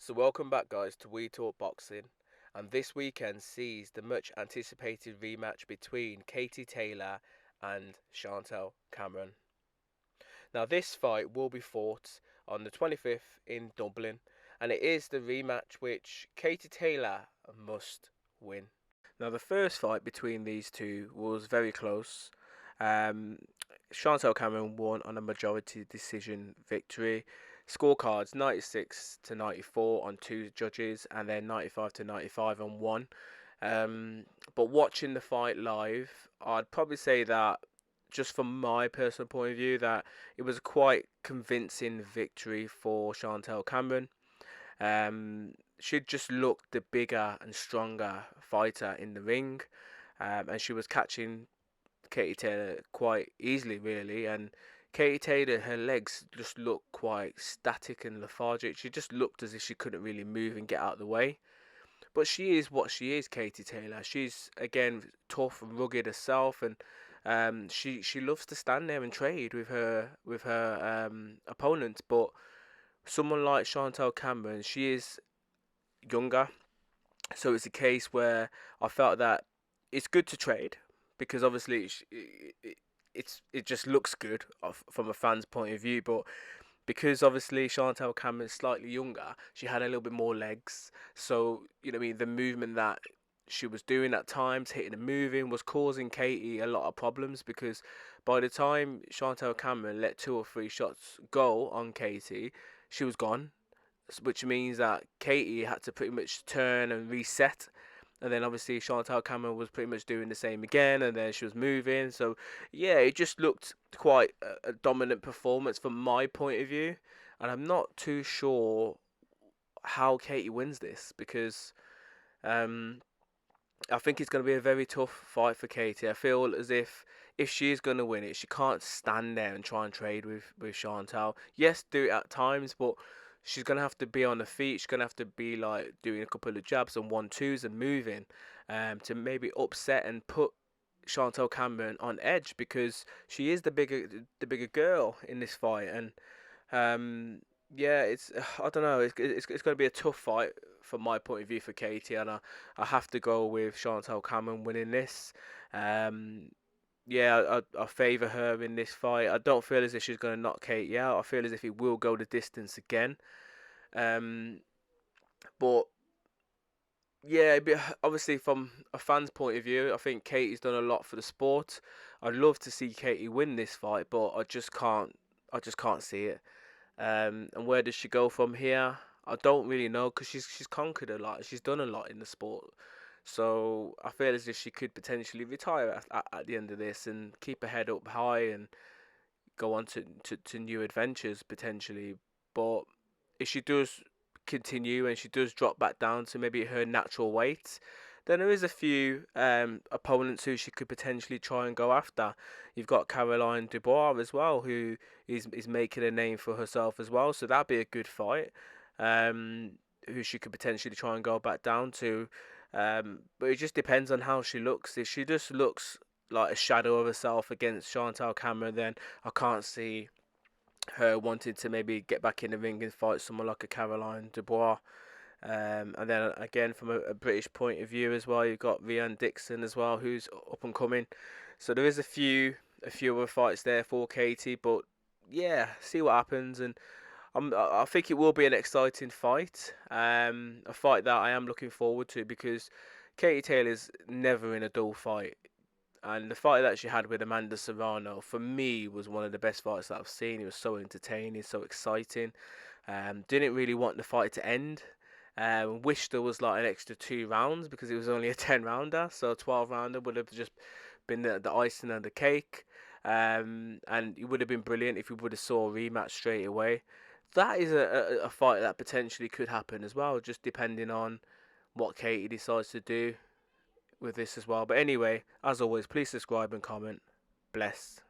So welcome back guys to We Talk Boxing, and this weekend sees the much anticipated rematch between Katie Taylor and Chantelle Cameron. Now this fight will be fought on the 25th in Dublin, and it is the rematch which Katie Taylor must win. Now the first fight between these two was very close. Um, Chantelle Cameron won on a majority decision victory. Scorecards 96 to 94 on two judges, and then 95 to 95 on one. But watching the fight live, I'd probably say that, just from my personal point of view, that it was a quite convincing victory for Chantelle Cameron. She just looked the bigger and stronger fighter in the ring, and she was catching Katie Taylor quite easily, really. And Katie Taylor, her legs just looked quite static and lethargic. She just looked as if she couldn't really move and get out of the way. But she is what she is, Katie Taylor. She's again tough and rugged herself, and she loves to stand there and trade with her opponents. But someone like Chantelle Cameron, she is younger, so it's a case where I felt that it's good to trade because obviously it just looks good from a fan's point of view, but because obviously Chantelle Cameron is slightly younger, she had a little bit more legs. So, you know what I mean, the movement that she was doing at times, hitting and moving, was causing Katie a lot of problems because by the time Chantelle Cameron let two or three shots go on Katie, she was gone, which means that Katie had to pretty much turn and reset. And then obviously Chantelle Cameron was pretty much doing the same again, and then she was moving. So yeah, it just looked quite a dominant performance from my point of view, and I'm not too sure how Katie wins this because um, I think it's going to be a very tough fight for Katie. I feel as if she is going to win it, she can't stand there and try and trade with Chantelle. Yes, do it at times, but she's going to have to be on the feet. She's going to have to be like doing a couple of jabs and 1-2s and moving, to maybe upset and put Chantelle Cameron on edge because she is the bigger girl in this fight. And yeah, it's I don't know. It's going to be a tough fight from my point of view for Katie, and I have to go with Chantelle Cameron winning this. Um, yeah, I favour her in this fight. I don't feel as if she's going to knock Katie out. I feel as if it will go the distance again. Um, but yeah, obviously from a fan's point of view, I think Katie's done a lot for the sport. I'd love to see Katie win this fight, but I just can't. I just can't see it. And where does she go from here? I don't really know because she's conquered a lot. She's done a lot in the sport. So I feel as if she could potentially retire at the end of this and keep her head up high and go on to new adventures potentially. But if she does continue and she does drop back down to maybe her natural weight, then there is a few opponents who she could potentially try and go after. You've got Caroline Dubois as well, who is making a name for herself as well. So that'd be a good fight. Um, who she could potentially try and go back down to. But it just depends on how she looks. If she just looks like a shadow of herself against Chantelle Cameron, then I can't see her wanting to maybe get back in the ring and fight someone like a Caroline Dubois. And then again, from a British point of view as well, you've got Rhian Dixon as well, who's up and coming. So there is a few other fights there for Katie, but yeah, see what happens. And I think it will be an exciting fight. A fight that I am looking forward to because Katie Taylor's never in a dull fight. And the fight that she had with Amanda Serrano, for me, was one of the best fights that I've seen. It was so entertaining, so exciting. Didn't really want the fight to end. Wish there was like an extra 2 rounds because it was only a 10 rounder. So a 12 rounder would have just been the icing on the cake. And it would have been brilliant if we would have saw a rematch straight away. That is a fight that potentially could happen as well, just depending on what Katie decides to do with this as well. But anyway, as always, please subscribe and comment. Bless.